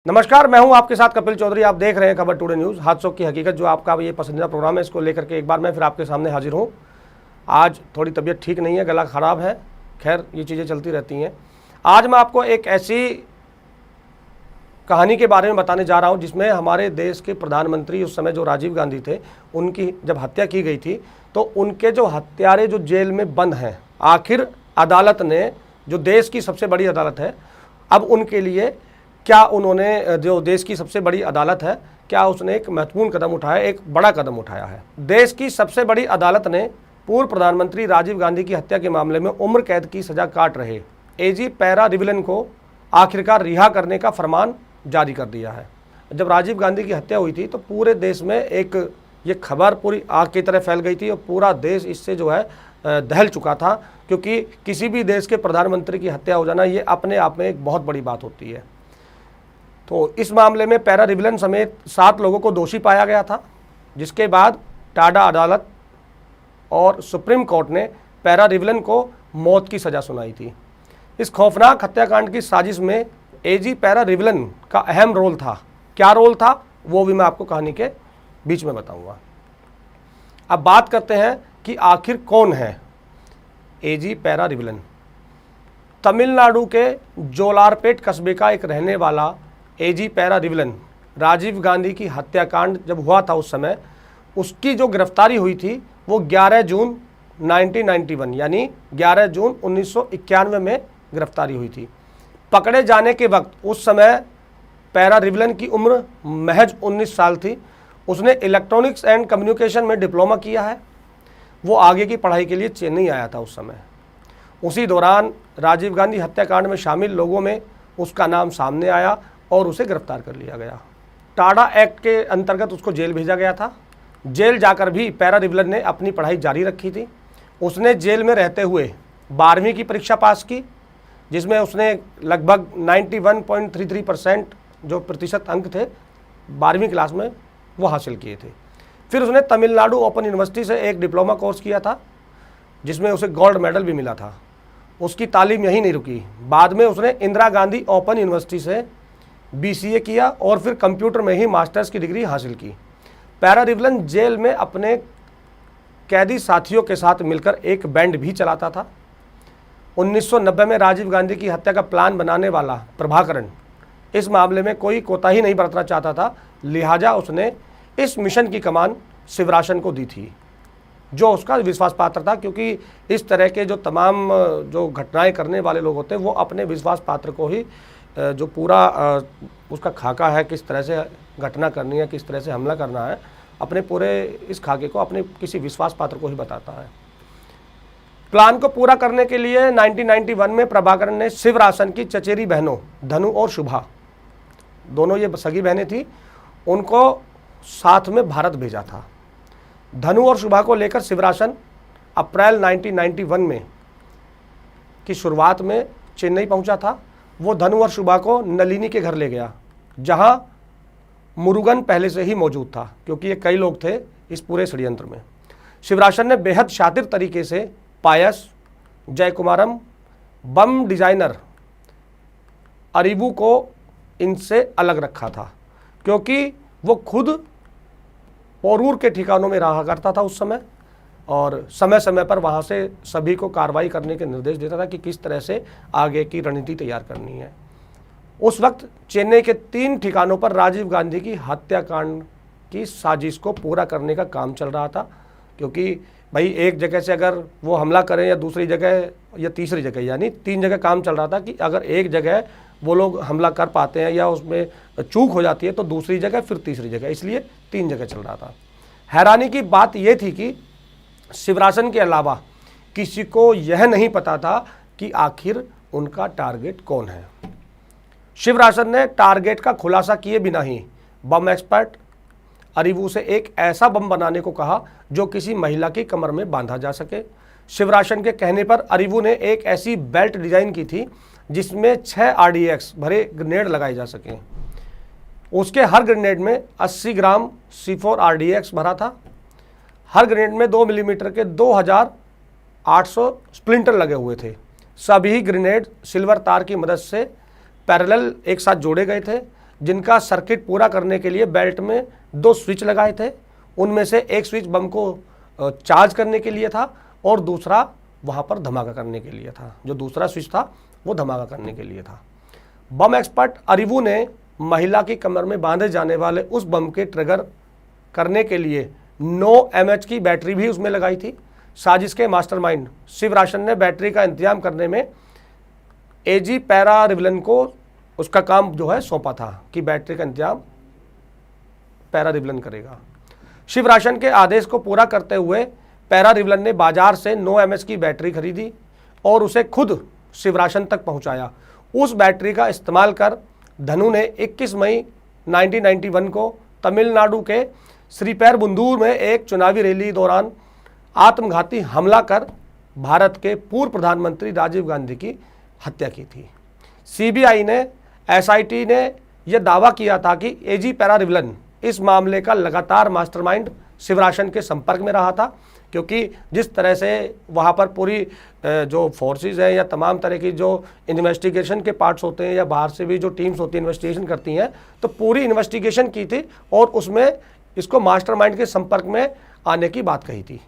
नमस्कार, मैं हूं आपके साथ कपिल चौधरी। आप देख रहे हैं खबर टुडे न्यूज़, हादसों की हकीकत, जो आपका ये पसंदीदा प्रोग्राम है। इसको लेकर के एक बार मैं फिर आपके सामने हाजिर हूं। आज थोड़ी तबीयत ठीक नहीं है, गला ख़राब है, खैर ये चीज़ें चलती रहती हैं। आज मैं आपको एक ऐसी कहानी के बारे में बताने जा रहा हूं जिसमें हमारे देश के प्रधानमंत्री उस समय जो राजीव गांधी थे, उनकी जब हत्या की गई थी तो उनके जो हत्यारे जो जेल में बंद हैं, आखिर अदालत ने, जो देश की सबसे बड़ी अदालत है, अब उनके लिए क्या उन्होंने, जो देश की सबसे बड़ी अदालत है, क्या उसने एक महत्वपूर्ण कदम उठाया, एक बड़ा कदम उठाया है। देश की सबसे बड़ी अदालत ने पूर्व प्रधानमंत्री राजीव गांधी की हत्या के मामले में उम्र कैद की सजा काट रहे एजी पैरा रिविलन को आखिरकार रिहा करने का फरमान जारी कर दिया है। जब राजीव गांधी की हत्या हुई थी तो पूरे देश में एक ये खबर पूरी आग की तरह फैल गई थी और पूरा देश इससे जो है दहल चुका था, क्योंकि किसी भी देश के प्रधानमंत्री की हत्या हो जाना ये अपने आप में एक बहुत बड़ी बात होती है। तो इस मामले में पैरा रिविलन समेत 7 लोगों को दोषी पाया गया था, जिसके बाद टाडा अदालत और सुप्रीम कोर्ट ने पैरा रिविलन को मौत की सज़ा सुनाई थी। इस खौफनाक हत्याकांड की साजिश में एजी पैरा रिविलन का अहम रोल था। क्या रोल था वो भी मैं आपको कहानी के बीच में बताऊंगा। अब बात करते हैं कि आखिर कौन है एजी पैरा रिविलन। तमिलनाडु के जोलारपेट कस्बे का एक रहने वाला एजी पैरा रिविलन, राजीव गांधी की हत्याकांड जब हुआ था उस समय उसकी जो गिरफ्तारी हुई थी वो 11 जून 1991 यानी 11 जून 1991 में गिरफ्तारी हुई थी। पकड़े जाने के वक्त उस समय पैरा रिविलन की उम्र महज 19 साल थी। उसने इलेक्ट्रॉनिक्स एंड कम्युनिकेशन में डिप्लोमा किया है। वो आगे की पढ़ाई के लिए चेन्नई आया था उस समय। उसी दौरान राजीव गांधी हत्याकांड में शामिल लोगों में उसका नाम सामने आया और उसे गिरफ्तार कर लिया गया। टाडा एक्ट के अंतर्गत उसको जेल भेजा गया था। जेल जाकर भी पैरा रिविलन ने अपनी पढ़ाई जारी रखी थी। उसने जेल में रहते हुए 12वीं की परीक्षा पास की, जिसमें उसने लगभग 91.33% जो प्रतिशत अंक थे 12वीं क्लास में वो हासिल किए थे। फिर उसने तमिलनाडु ओपन यूनिवर्सिटी से एक डिप्लोमा कोर्स किया था, जिसमें उसे गोल्ड मेडल भी मिला था। उसकी तालीम यहीं नहीं रुकी, बाद में उसने इंदिरा गांधी ओपन यूनिवर्सिटी से BCA किया और फिर कंप्यूटर में ही मास्टर्स की डिग्री हासिल की। पैरा रिविलन जेल में अपने कैदी साथियों के साथ मिलकर एक बैंड भी चलाता था। 1990 में राजीव गांधी की हत्या का प्लान बनाने वाला प्रभाकरण इस मामले में कोई कोताही नहीं बरतना चाहता था, लिहाजा उसने इस मिशन की कमान शिवरासन को दी थी, जो उसका विश्वास पात्र था, क्योंकि इस तरह के जो तमाम जो घटनाएं करने वाले लोग होते हैं वो अपने विश्वास पात्र को ही, जो पूरा उसका खाका है, किस तरह से घटना करनी है, किस तरह से हमला करना है, अपने पूरे इस खाके को अपने किसी विश्वास पात्र को ही बताता है। प्लान को पूरा करने के लिए 1991 में प्रभाकरण ने शिवरासन की चचेरी बहनों धनु और शुभा, दोनों ये सगी बहनें थी, उनको साथ में भारत भेजा था। धनु और शुभा को लेकर शिवरासन अप्रैल 1991 में की शुरुआत में चेन्नई पहुंचा था। वो धनु और शुभा को नलिनी के घर ले गया, जहां मुरुगन पहले से ही मौजूद था, क्योंकि ये कई लोग थे इस पूरे षड्यंत्र में। शिवरासन ने बेहद शातिर तरीके से पायस, जयकुमारम, बम डिजाइनर अरीबू को इनसे अलग रखा था, क्योंकि वो खुद पोरूर के ठिकानों में रहा करता था उस समय, और समय समय पर वहाँ से सभी को कार्रवाई करने के निर्देश देता था कि किस तरह से आगे की रणनीति तैयार करनी है। उस वक्त चेन्नई के 3 ठिकानों पर राजीव गांधी की हत्याकांड की साजिश को पूरा करने का काम चल रहा था, क्योंकि भाई एक जगह से अगर वो हमला करें या दूसरी जगह या तीसरी जगह, यानी 3 जगह काम चल रहा था कि अगर एक जगह वो लोग हमला कर पाते हैं या उसमें चूक हो जाती है तो दूसरी जगह फिर तीसरी जगह, इसलिए 3 जगह चल रहा था। हैरानी की बात यह थी कि शिवरासन के अलावा किसी को यह नहीं पता था कि आखिर उनका टारगेट कौन है। शिवरासन ने टारगेट का खुलासा किए बिना ही बम एक्सपर्ट अरीबू से एक ऐसा बम बनाने को कहा जो किसी महिला की कमर में बांधा जा सके। शिवरासन के कहने पर अरीबू ने एक ऐसी बेल्ट डिजाइन की थी जिसमें 6 RDX भरे ग्रेनेड लगाए जा सकें। उसके हर ग्रेनेड में 80 ग्राम C4 RDX भरा था। हर ग्रेनेड में 2 मिलीमीटर के 2800 स्प्लिंटर लगे हुए थे। सभी ग्रेनेड सिल्वर तार की मदद से पैरेलल एक साथ जोड़े गए थे। जिनका सर्किट पूरा करने के लिए बेल्ट में 2 स्विच लगाए थे। उनमें से एक स्विच बम को चार्ज करने के लिए था और दूसरा वहाँ पर धमाका करने के लिए था। जो दूसरा स्विच था वो धमाका करने के लिए था। बम एक्सपर्ट अरिवू ने महिला की कमर में बांधे जाने वाले उस बम के ट्रिगर करने के लिए 9 mAh की बैटरी भी उसमें लगाई थी। साजिश के मास्टरमाइंड शिवराशन ने बैटरी का इंतजाम करने में एजी पैरा रिवलन को उसका काम जो है सौंपा था कि बैटरी का इंतजाम पैरा रिवलन करेगा। शिवराशन के आदेश को पूरा करते हुए पैरा रिवलन ने बाजार से 9 mAh की बैटरी खरीदी और उसे खुद शिवराशन तक पहुंचाया। उस बैटरी का इस्तेमाल कर धनु ने 21 मई 1991 को तमिलनाडु के श्रीपेरुंबुदूर में एक चुनावी रैली दौरान आत्मघाती हमला कर भारत के पूर्व प्रधानमंत्री राजीव गांधी की हत्या की थी। सीबीआई ने एसआईटी ने यह दावा किया था कि एजी पैरा रिवलन इस मामले का लगातार मास्टरमाइंड शिवराशन के संपर्क में रहा था, क्योंकि जिस तरह से वहाँ पर पूरी जो फोर्सेस हैं या तमाम तरह की जो इन्वेस्टिगेशन के पार्ट्स होते हैं या बाहर से भी जो टीम्स होती हैं इन्वेस्टिगेशन करती हैं, तो पूरी इन्वेस्टिगेशन की थी और उसमें इसको मास्टरमाइंड के संपर्क में आने की बात कही थी।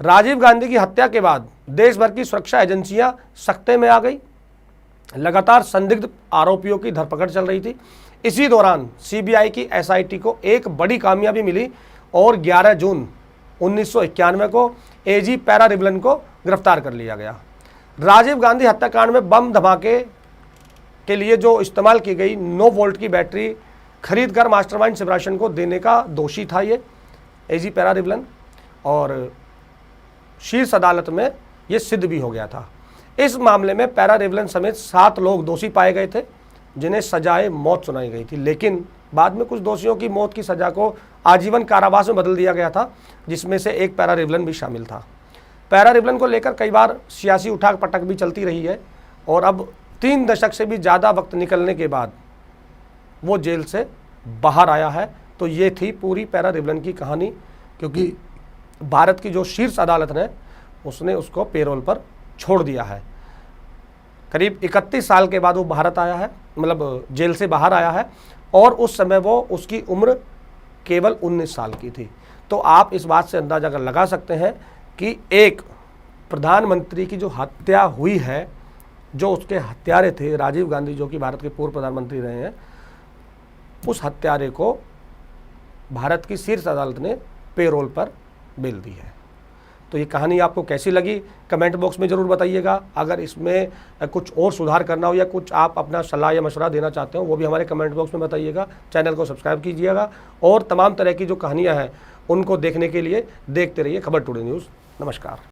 राजीव गांधी की हत्या के बाद देश भर की सुरक्षा एजेंसियां सख्ते में आ गई। लगातार संदिग्ध आरोपियों की धरपकड़ चल रही थी। इसी दौरान सीबीआई की एसआईटी को एक बड़ी कामयाबी मिली और 11 जून 1991 को एजी पैरा रिवलन को गिरफ्तार कर लिया गया। राजीव गांधी हत्याकांड में बम धमाके के लिए जो इस्तेमाल की गई 9 वोल्ट की बैटरी खरीद कर मास्टरमाइंड शिवराशन को देने का दोषी था ये एजी पैरा रिवलन, और शीर्ष अदालत में ये सिद्ध भी हो गया था। इस मामले में पैरा रिवलन समेत 7 लोग दोषी पाए गए थे जिन्हें सजाए मौत सुनाई गई थी, लेकिन बाद में कुछ दोषियों की मौत की सजा को आजीवन कारावास में बदल दिया गया था, जिसमें से एक पैरा रिवलन भी शामिल था। पैरा रिवलन को लेकर कई बार सियासी उठाक पटक भी चलती रही है और अब 3 दशक से भी ज़्यादा वक्त निकलने के बाद वो जेल से बाहर आया है। तो ये थी पूरी पैरा रिवलन की कहानी, क्योंकि भारत की जो शीर्ष अदालत ने उसने उसको पेरोल पर छोड़ दिया है। करीब 31 साल के बाद वो भारत आया है, मतलब जेल से बाहर आया है, और उस समय वो उसकी उम्र केवल 19 साल की थी। तो आप इस बात से अंदाजा कर लगा सकते हैं कि एक प्रधानमंत्री की जो हत्या हुई है, जो उसके हत्यारे थे राजीव गांधी जो कि भारत के पूर्व प्रधानमंत्री रहे हैं, उस हत्यारे को भारत की शीर्ष अदालत ने पेरोल पर बेल दी है। तो ये कहानी आपको कैसी लगी कमेंट बॉक्स में ज़रूर बताइएगा। अगर इसमें कुछ और सुधार करना हो या कुछ आप अपना सलाह या मशवरा देना चाहते हो वो भी हमारे कमेंट बॉक्स में बताइएगा। चैनल को सब्सक्राइब कीजिएगा और तमाम तरह की जो कहानियाँ हैं उनको देखने के लिए देखते रहिए खबर टुडे न्यूज़। नमस्कार।